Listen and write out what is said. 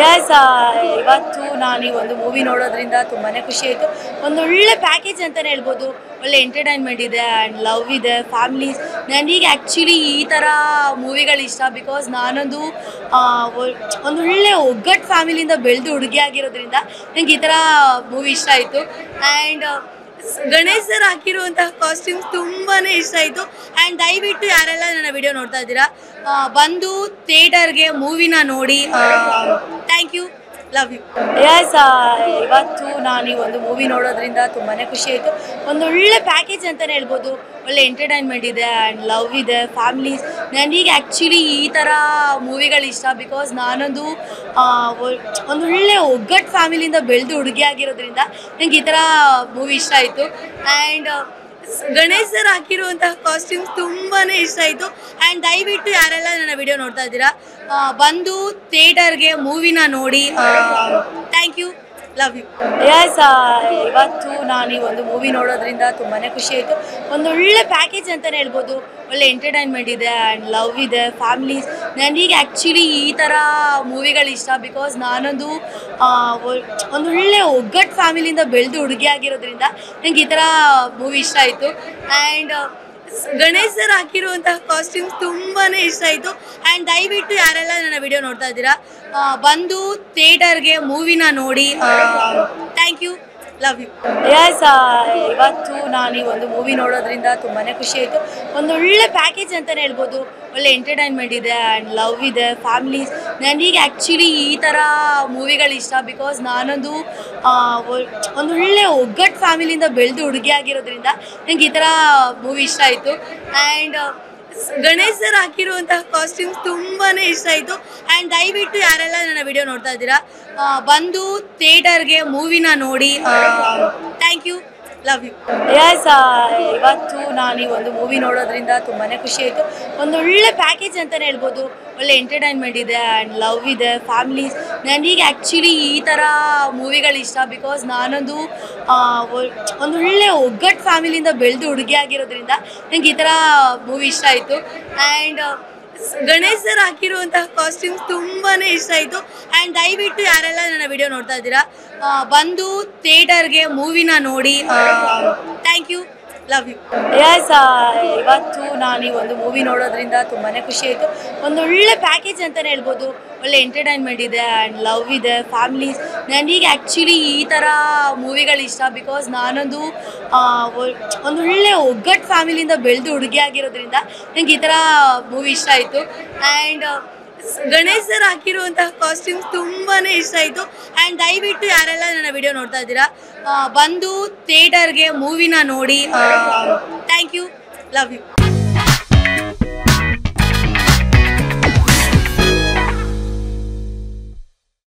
Yes ಇವತ್ತು ನಾನು ಈ ಒಂದು ಮೂವಿ ನೋಡೋದ್ರಿಂದ ತುಂಬಾ ಖುಷಿ ಆಯಿತು. ಒಂದು ಒಳ್ಳೆ ಪ್ಯಾಕೇಜ್ ಅಂತಲೇ ಹೇಳ್ಬೋದು. ಒಳ್ಳೆ ಎಂಟರ್ಟೈನ್ಮೆಂಟ್ ಇದೆ ಆ್ಯಂಡ್ ಲವ್ ಇದೆ, ಫ್ಯಾಮ್ಲೀಸ್. ನನಗೆ ಆ್ಯಕ್ಚುಲಿ ಈ ಥರ ಮೂವಿಗಳು ಇಷ್ಟ. ಬಿಕಾಸ್ ನಾನೊಂದು ಒಂದು ಒಳ್ಳೆ ಒಗ್ಗಟ್ಟು ಫ್ಯಾಮಿಲಿಯಿಂದ ಬೆಳೆದು ಹುಡುಗಿ ಆಗಿರೋದ್ರಿಂದ ನನಗೆ ಈ ಥರ ಮೂವಿ ಇಷ್ಟ ಆಯಿತು. ಆ್ಯಂಡ್ ಗಣೇಶ್ ಸರ್ ಹಾಕಿರುವಂತಹ ಕಾಸ್ಟ್ಯೂಮ್ಸ್ ತುಂಬಾ ಇಷ್ಟ ಆಯಿತು. ಆ್ಯಂಡ್ ದಯವಿಟ್ಟು ಯಾರೆಲ್ಲ ನನ್ನ ವಿಡಿಯೋ ನೋಡ್ತಾ ಇದ್ದೀರಾ ಬಂದು ಥಿಯೇಟರ್ಗೆ ಮೂವಿನ ನೋಡಿ. Thank you, love you. Yes ಇವತ್ತು ನಾನು ಈ ಒಂದು ಮೂವಿ ನೋಡೋದ್ರಿಂದ ತುಂಬಾ ಖುಷಿ ಆಯಿತು. ಒಂದು ಒಳ್ಳೆ ಪ್ಯಾಕೇಜ್ ಅಂತಲೇ ಹೇಳ್ಬೋದು. ಒಳ್ಳೆ ಎಂಟರ್ಟೈನ್ಮೆಂಟ್ ಇದೆ ಆ್ಯಂಡ್ ಲವ್ ಇದೆ, ಫ್ಯಾಮ್ಲೀಸ್. ನನಗೆ ಆ್ಯಕ್ಚುಲಿ ಈ ಥರ ಮೂವಿಗಳು ಇಷ್ಟ. ಬಿಕಾಸ್ ನಾನೊಂದು ಒಂದು ಒಳ್ಳೆ ಒಗ್ಗಟ್ಟು ಫ್ಯಾಮಿಲಿಯಿಂದ ಬೆಳೆದು ಹುಡುಗಿ ಆಗಿರೋದ್ರಿಂದ ನನಗೆ ಈ ಥರ ಮೂವಿ ಇಷ್ಟ ಆಯಿತು. ಆ್ಯಂಡ್ ಗಣೇಶ್ ಸರ್ ಹಾಕಿರುವಂತಹ ಕಾಸ್ಟ್ಯೂಮ್ಸ್ ತುಂಬಾ ಇಷ್ಟ ಆಯಿತು. ಆ್ಯಂಡ್ ದಯವಿಟ್ಟು ಯಾರೆಲ್ಲ ನನ್ನ ವಿಡಿಯೋ ನೋಡ್ತಾ ಇದ್ದೀರಾ ಬಂದು ಥಿಯೇಟರ್ಗೆ ಮೂವಿನ ನೋಡಿ. Thank you, love you. Yes ಇವತ್ತು ನಾನು ಈ ಒಂದು ಮೂವಿ ನೋಡೋದ್ರಿಂದ ತುಂಬಾ ಖುಷಿ ಆಯಿತು. ಒಂದು ಒಳ್ಳೆ ಪ್ಯಾಕೇಜ್ ಅಂತಲೇ ಹೇಳ್ಬೋದು. ಒಳ್ಳೆ ಎಂಟರ್ಟೈನ್ಮೆಂಟ್ ಇದೆ ಆ್ಯಂಡ್ ಲವ್ ಇದೆ, ಫ್ಯಾಮ್ಲೀಸ್. ನನಗೆ ಆ್ಯಕ್ಚುಲಿ ಈ ಥರ ಮೂವಿಗಳು ಇಷ್ಟ. ಬಿಕಾಸ್ ನಾನೊಂದು ಒಂದು ಒಳ್ಳೆ ಒಗ್ಗಟ್ಟು ಫ್ಯಾಮಿಲಿಯಿಂದ ಬೆಳೆದು ಹುಡುಗಿ ಆಗಿರೋದ್ರಿಂದ ನನಗೆ ಈ ಥರ ಮೂವಿ ಇಷ್ಟ ಆಯಿತು. ಆ್ಯಂಡ್ ಗಣೇಶ್ ಸರ್ ಹಾಕಿರುವಂತಹ ಕಾಸ್ಟ್ಯೂಮ್ಸ್ ತುಂಬಾ ಇಷ್ಟ ಆಯಿತು. ಆ್ಯಂಡ್ ದಯವಿಟ್ಟು ಯಾರೆಲ್ಲ ನನ್ನ ವಿಡಿಯೋ ನೋಡ್ತಾ ಇದ್ದೀರಾ ಬಂದು ಥಿಯೇಟರ್ಗೆ ಮೂವಿನ ನೋಡಿ. Thank you, love you. Yes ಇವತ್ತು ನಾನು ಈ ಒಂದು ಮೂವಿ ನೋಡೋದ್ರಿಂದ ತುಂಬಾ ಖುಷಿ ಆಯಿತು. ಒಂದು ಒಳ್ಳೆ ಪ್ಯಾಕೇಜ್ ಅಂತಲೇ ಹೇಳ್ಬೋದು. ಒಳ್ಳೆ ಎಂಟರ್ಟೈನ್ಮೆಂಟ್ ಇದೆ ಆ್ಯಂಡ್ ಲವ್ ಇದೆ, ಫ್ಯಾಮ್ಲೀಸ್. ನನಗೆ ಆ್ಯಕ್ಚುಲಿ ಈ ಥರ ಮೂವಿಗಳು ಇಷ್ಟ. ಬಿಕಾಸ್ ನಾನೊಂದು ಒಂದು ಒಳ್ಳೆ ಒಗ್ಗಟ್ಟು ಫ್ಯಾಮಿಲಿಯಿಂದ ಬೆಳೆದು ಹುಡುಗಿ ಆಗಿರೋದ್ರಿಂದ ನನಗೆ ಈ ಥರ ಮೂವಿ ಇಷ್ಟ ಆಯಿತು. ಆ್ಯಂಡ್ ಗಣೇಶ್ ಸರ್ ಹಾಕಿರುವಂತಹ ಕಾಸ್ಟ್ಯೂಮ್ಸ್ ತುಂಬಾ ಇಷ್ಟ ಆಯಿತು. ಆ್ಯಂಡ್ ದಯವಿಟ್ಟು ಯಾರೆಲ್ಲ ನನ್ನ ವಿಡಿಯೋ ನೋಡ್ತಾ ಇದ್ದೀರಾ ಬಂದು ಥಿಯೇಟರ್ಗೆ ಮೂವಿನ ನೋಡಿ. Thank you, love you. Yes ಇವತ್ತು ನಾನು ಈ ಒಂದು ಮೂವಿ ನೋಡೋದ್ರಿಂದ ತುಂಬಾ ಖುಷಿ ಆಯಿತು. ಒಂದು ಒಳ್ಳೆ ಪ್ಯಾಕೇಜ್ ಅಂತಲೇ ಹೇಳ್ಬೋದು. ಒಳ್ಳೆ ಎಂಟರ್ಟೈನ್ಮೆಂಟ್ ಇದೆ ಆ್ಯಂಡ್ ಲವ್ ಇದೆ, ಫ್ಯಾಮ್ಲೀಸ್. ನನಗೆ ಆ್ಯಕ್ಚುಲಿ ಈ ಥರ ಮೂವಿಗಳು ಇಷ್ಟ. ಬಿಕಾಸ್ ನಾನೊಂದು ಒಂದು ಒಳ್ಳೆ ಒಗ್ಗಟ್ಟು ಫ್ಯಾಮಿಲಿಯಿಂದ ಬೆಳೆದು ಹುಡುಗಿ ಆಗಿರೋದ್ರಿಂದ ನನಗೆ ಈ ಥರ ಮೂವಿ ಇಷ್ಟ ಆಯಿತು. ಆ್ಯಂಡ್ ಗಣೇಶ್ ಸರ್ ಹಾಕಿರುವಂತಹ ಕಾಸ್ಟ್ಯೂಮ್ಸ್ ತುಂಬಾ ಇಷ್ಟ ಆಯಿತು. ಆ್ಯಂಡ್ ದಯವಿಟ್ಟು ಯಾರೆಲ್ಲ ನನ್ನ ವಿಡಿಯೋ ನೋಡ್ತಾ ಇದ್ದೀರಾ ಬಂದು ಥಿಯೇಟರ್ಗೆ ಮೂವಿನ ನೋಡಿ. Thank you, love you. Yes ಇವತ್ತು ನಾನು ಈ ಒಂದು ಮೂವಿ ನೋಡೋದ್ರಿಂದ ತುಂಬಾ ಖುಷಿ ಆಯಿತು. ಒಂದು ಒಳ್ಳೆ ಪ್ಯಾಕೇಜ್ ಅಂತಲೇ ಹೇಳ್ಬೋದು. ಒಳ್ಳೆ ಎಂಟರ್ಟೈನ್ಮೆಂಟ್ ಇದೆ ಆ್ಯಂಡ್ ಲವ್ ಇದೆ, ಫ್ಯಾಮ್ಲೀಸ್. ನನಗೆ ಆ್ಯಕ್ಚುಲಿ ಈ ಥರ ಮೂವಿಗಳು ಇಷ್ಟ. ಬಿಕಾಸ್ ನಾನೊಂದು ಒಂದು ಒಳ್ಳೆ ಒಗ್ಗಟ್ಟು ಫ್ಯಾಮಿಲಿಯಿಂದ ಬೆಳೆದು ಹುಡುಗಿ ಆಗಿರೋದ್ರಿಂದ ನನಗೆ ಈ ಥರ ಮೂವಿ ಇಷ್ಟ ಆಯಿತು. ಆ್ಯಂಡ್ ಗಣೇಶ್ ಸರ್ ಹಾಕಿರುವಂತಹ ಕಾಸ್ಟ್ಯೂಮ್ಸ್ ತುಂಬಾ ಇಷ್ಟ ಆಯಿತು. ಆ್ಯಂಡ್ ದಯವಿಟ್ಟು ಯಾರೆಲ್ಲ ನನ್ನ ವಿಡಿಯೋ ನೋಡ್ತಾ ಇದ್ದೀರಾ ಬಂದು ಥಿಯೇಟರ್ಗೆ ಮೂವಿನ ನೋಡಿ. Thank you, love you.